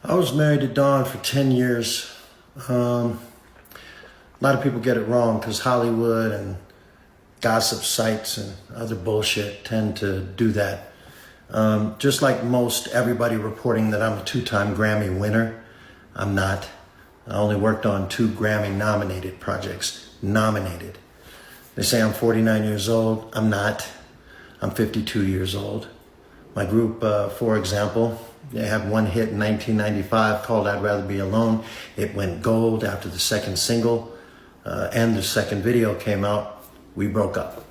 I was married to Dawn for 10 years. Um, a lot of people get it wrong because Hollywood and gossip sites and other bullshit tend to do that. Just like most everybody reporting that I'm a two-time Grammy winner, I'm not. I only worked on two Grammy nominated projects. Nominated. They say I'm 49 years old. I'm not. I'm 52 years old. My group, for example, they had one hit in 1995 called I'd Rather Be Alone. It went gold after the second single and the second video came out. We broke up.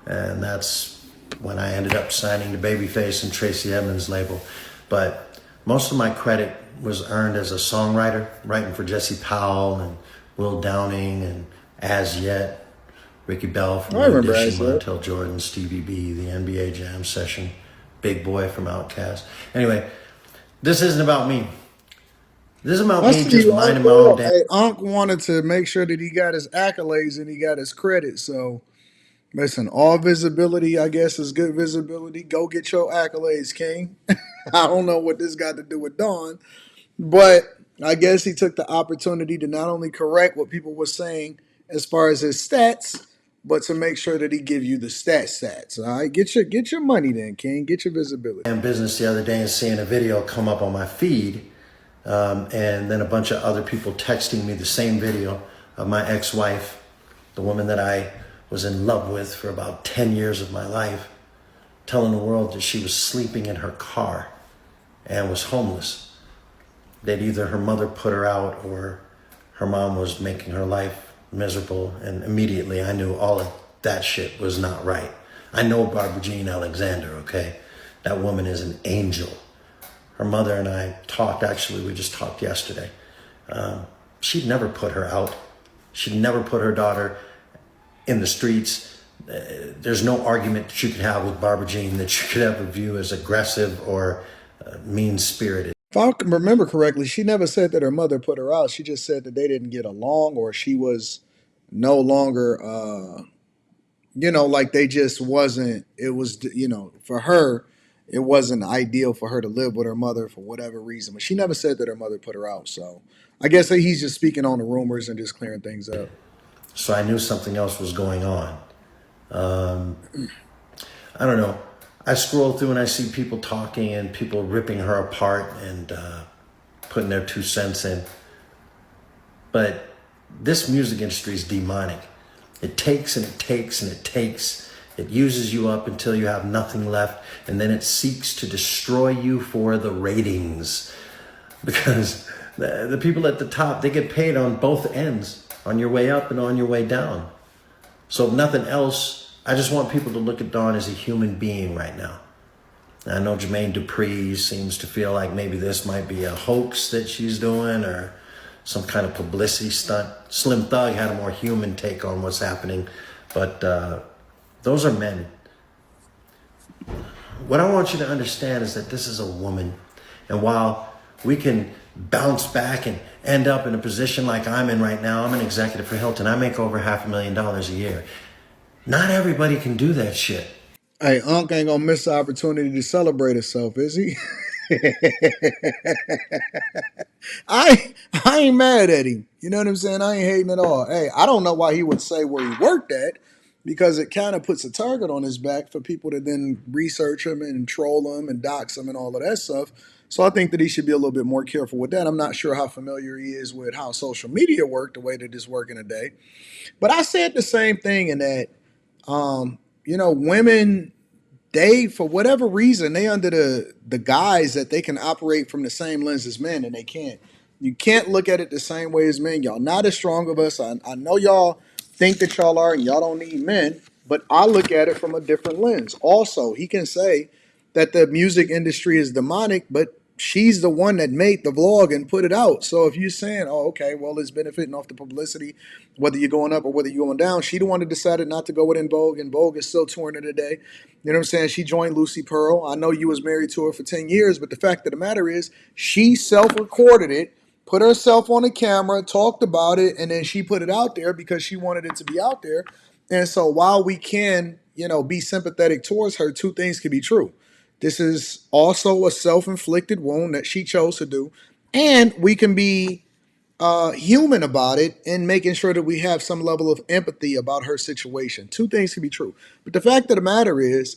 And that's when I ended up signing to Babyface and Tracy Edmonds' label. But most of my credit was earned as a songwriter, writing for Jesse Powell and Will Downing and As Yet, Ricky Bell from I New remember Edition, Ashley. Montel Jordan, Stevie B, the NBA Jam Session, Big Boy from Outkast. Anyway, this isn't about me. This is about I me see just you, Unc. minding my own Well, damn. hey, Unc wanted to make sure that he got his accolades and he got his credit. So, listen, all visibility, I guess, is good visibility. Go get your accolades, King. I don't know what this got to do with Dawn, but I guess he took the opportunity to not only correct what people were saying as far as his stats, but to make sure that he give you the stats. All right, get your money then, King. Get your visibility. Business the other day and seeing a video come up on my feed, and then a bunch of other people texting me the same video of my ex-wife, the woman that I was in love with for about 10 years of my life, telling the world that she was sleeping in her car and was homeless. That either her mother put her out or her mom was making her life miserable. And immediately I knew all of that shit was not right. I know Barbara Jean Alexander, okay? That woman is an angel. Her mother and I talked, actually, we just talked yesterday. She'd never put her out. She'd never put her daughter in the streets. There's no argument that you could have with Barbara Jean that you could ever view as aggressive or mean-spirited. If I can remember correctly, she never said that her mother put her out. She just said that they didn't get along or she was no longer, like they just wasn't, it was, for her, it wasn't ideal for her to live with her mother for whatever reason. But she never said that her mother put her out. So I guess that he's just speaking on the rumors and just clearing things up. So I knew something else was going on. I don't know. I scroll through and I see people talking and people ripping her apart and putting their 2 cents in. But this music industry is demonic. It takes and it takes and it takes. It uses you up until you have nothing left, and then it seeks to destroy you for the ratings. Because the people at the top, they get paid on both ends, on your way up and on your way down. So if nothing else, I just want people to look at Dawn as a human being right now. I know Jermaine Dupri seems to feel like maybe this might be a hoax that she's doing or some kind of publicity stunt. Slim Thug had a more human take on what's happening, but those are men. What I want you to understand is that this is a woman, and while we can bounce back and end up in a position like I'm in right now, I'm an executive for Hilton. I make over $500,000 a year. Not everybody can do that shit. Hey, Unc ain't gonna miss the opportunity to celebrate himself, is he? I ain't mad at him. You know what I'm saying? I ain't hating at all. Hey, I don't know why he would say where he worked at because it kind of puts a target on his back for people to then research him and troll him and dox him and all of that stuff. So I think that he should be a little bit more careful with that. I'm not sure how familiar he is with how social media work the way that it's working today. But I said the same thing in that women, they, for whatever reason, they under the guise that they can operate from the same lens as men, and they can't. You can't look at it the same way as men. Y'all not as strong of us. I know y'all think that y'all are, and y'all don't need men, but I look at it from a different lens. Also, he can say that the music industry is demonic, but she's the one that made the vlog and put it out. So if you're saying, oh, okay, well, it's benefiting off the publicity, whether you're going up or whether you're going down, she the one that decided not to go with En Vogue, and Vogue is still touring her today. You know what I'm saying? She joined Lucy Pearl. I know you was married to her for 10 years, but the fact of the matter is she self-recorded it, put herself on the camera, talked about it, and then she put it out there because she wanted it to be out there. And so while we can, be sympathetic towards her, two things can be true. This is also a self-inflicted wound that she chose to do. And we can be human about it and making sure that we have some level of empathy about her situation. Two things can be true. But the fact of the matter is,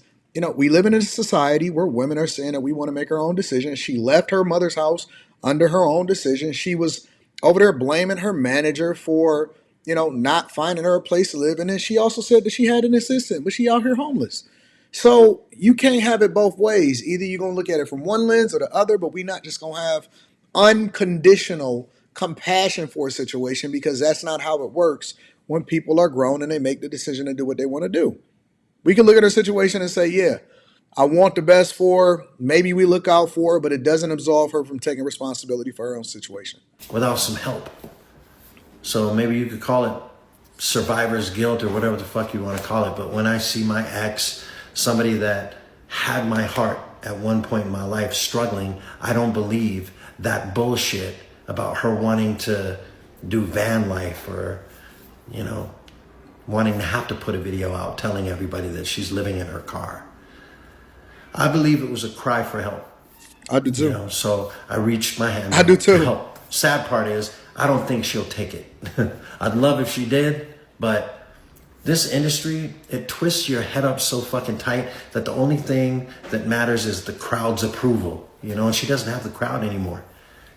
we live in a society where women are saying that we want to make our own decisions. She left her mother's house under her own decision. She was over there blaming her manager for, not finding her a place to live. And then she also said that she had an assistant, but she out here homeless. So you can't have it both ways. Either you're gonna look at it from one lens or the other, but we're not just gonna have unconditional compassion for a situation, because that's not how it works when people are grown and they make the decision to do what they want to do. We can look at her situation and say, yeah, I want the best for her. Maybe we look out for her, but it doesn't absolve her from taking responsibility for her own situation. Without some help. So maybe you could call it survivor's guilt or whatever the fuck you want to call it. But when I see my ex, somebody that had my heart at one point in my life struggling, I don't believe that bullshit about her wanting to do van life or, wanting to have to put a video out telling everybody that she's living in her car. I believe it was a cry for help. I do too. So I reached my hand. I do too. To help. Sad part is, I don't think she'll take it. I'd love if she did, but this industry, it twists your head up so fucking tight that the only thing that matters is the crowd's approval, and she doesn't have the crowd anymore.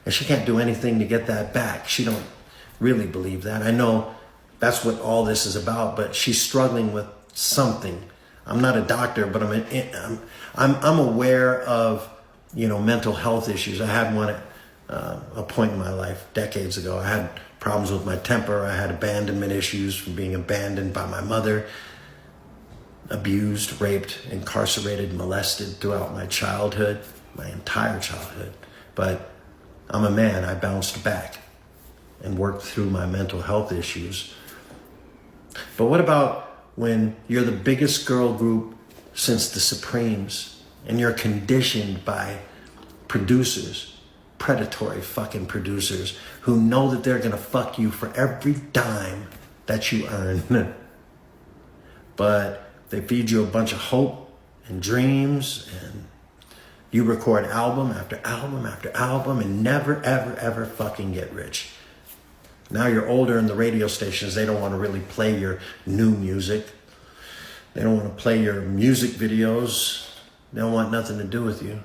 And she can't do anything to get that back. She don't really believe that. I know that's what all this is about, but she's struggling with something. I'm not a doctor, but I'm aware of, mental health issues. I had one at a point in my life decades ago. I had problems with my temper. I had abandonment issues from being abandoned by my mother, abused, raped, incarcerated, molested throughout my childhood, my entire childhood. But I'm a man. I bounced back and worked through my mental health issues. But what about when you're the biggest girl group since the Supremes and you're conditioned by producers, predatory fucking producers who know that they're gonna fuck you for every dime that you earn. But they feed you a bunch of hope and dreams, and you record album after album after album and never, ever, ever fucking get rich. Now you're older and the radio stations, they don't want to really play your new music. They don't want to play your music videos. They don't want nothing to do with you.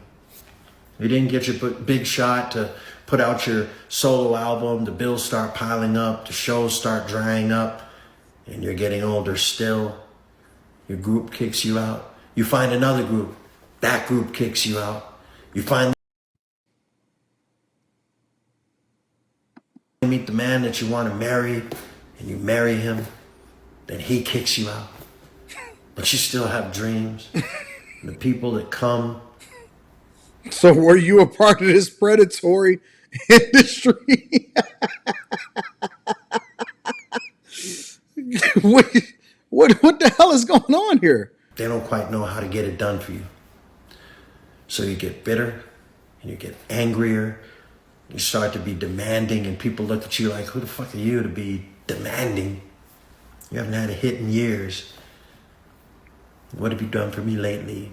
You didn't get your big shot to put out your solo album. The bills start piling up. The shows start drying up. And you're getting older still. Your group kicks you out. You find another group. That group kicks you out. You finally meet the man that you want to marry, and you marry him. Then he kicks you out. But you still have dreams. The people that come. So were you a part of this predatory industry? what the hell is going on here? They don't quite know how to get it done for you. So you get bitter and you get angrier. You start to be demanding, and people look at you like, who the fuck are you to be demanding? You haven't had a hit in years. What have you done for me lately?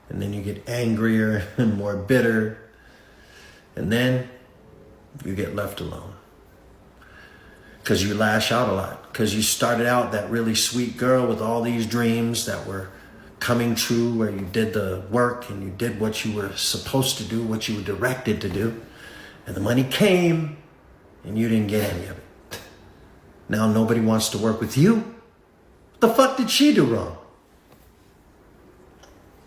And then you get angrier and more bitter. And then you get left alone. Because you lash out a lot. Because you started out that really sweet girl with all these dreams that were coming true, where you did the work and you did what you were supposed to do, what you were directed to do. And the money came and you didn't get any of it. Now nobody wants to work with you. What the fuck did she do wrong?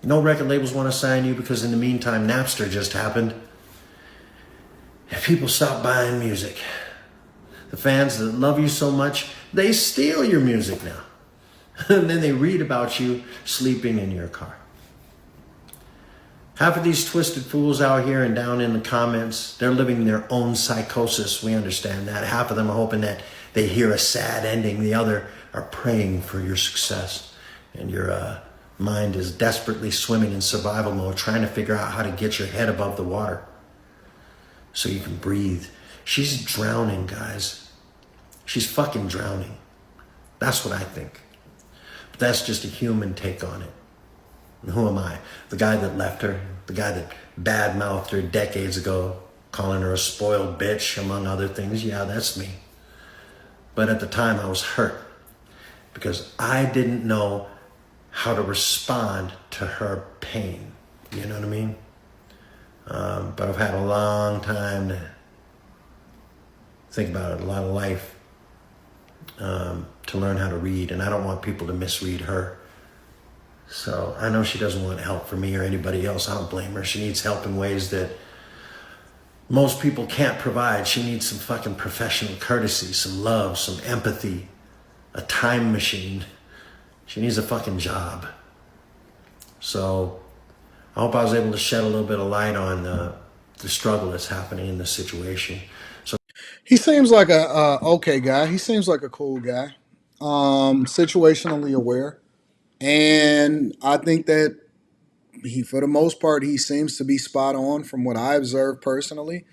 No record labels want to sign you because in the meantime, Napster just happened. And people stop buying music. The fans that love you so much, they steal your music now. And then they read about you sleeping in your car. Half of these twisted fools out here and down in the comments, they're living their own psychosis. We understand that. Half of them are hoping that they hear a sad ending. The other are praying for your success. And your mind is desperately swimming in survival mode, trying to figure out how to get your head above the water so you can breathe. She's drowning, guys. She's fucking drowning. That's what I think. But that's just a human take on it. Who am I? The guy that left her, the guy that bad-mouthed her decades ago, calling her a spoiled bitch, among other things. Yeah, that's me. But at the time, I was hurt because I didn't know how to respond to her pain. You know what I mean? But I've had a long time to think about it, a lot of life to learn how to read, and I don't want people to misread her. So I know she doesn't want help from me or anybody else. I don't blame her. She needs help in ways that most people can't provide. She needs some fucking professional courtesy, some love, some empathy, a time machine. She needs a fucking job. So I hope I was able to shed a little bit of light on the struggle that's happening in this situation. So He seems like a okay guy. He seems like a cool guy, situationally aware, and I think that for the most part, he seems to be spot on from what I observed personally.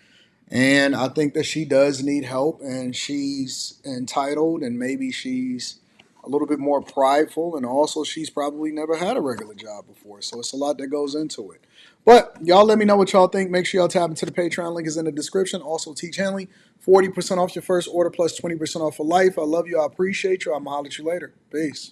And I think that she does need help, and she's entitled, and maybe she's a little bit more prideful, and also she's probably never had a regular job before. So it's a lot that goes into it. But y'all let me know what y'all think. Make sure y'all tap into the Patreon. Link is in the description. Also, Teach Henley, 40% off your first order plus 20% off for life. I love you. I appreciate you. I'm going to holler at you later. Peace.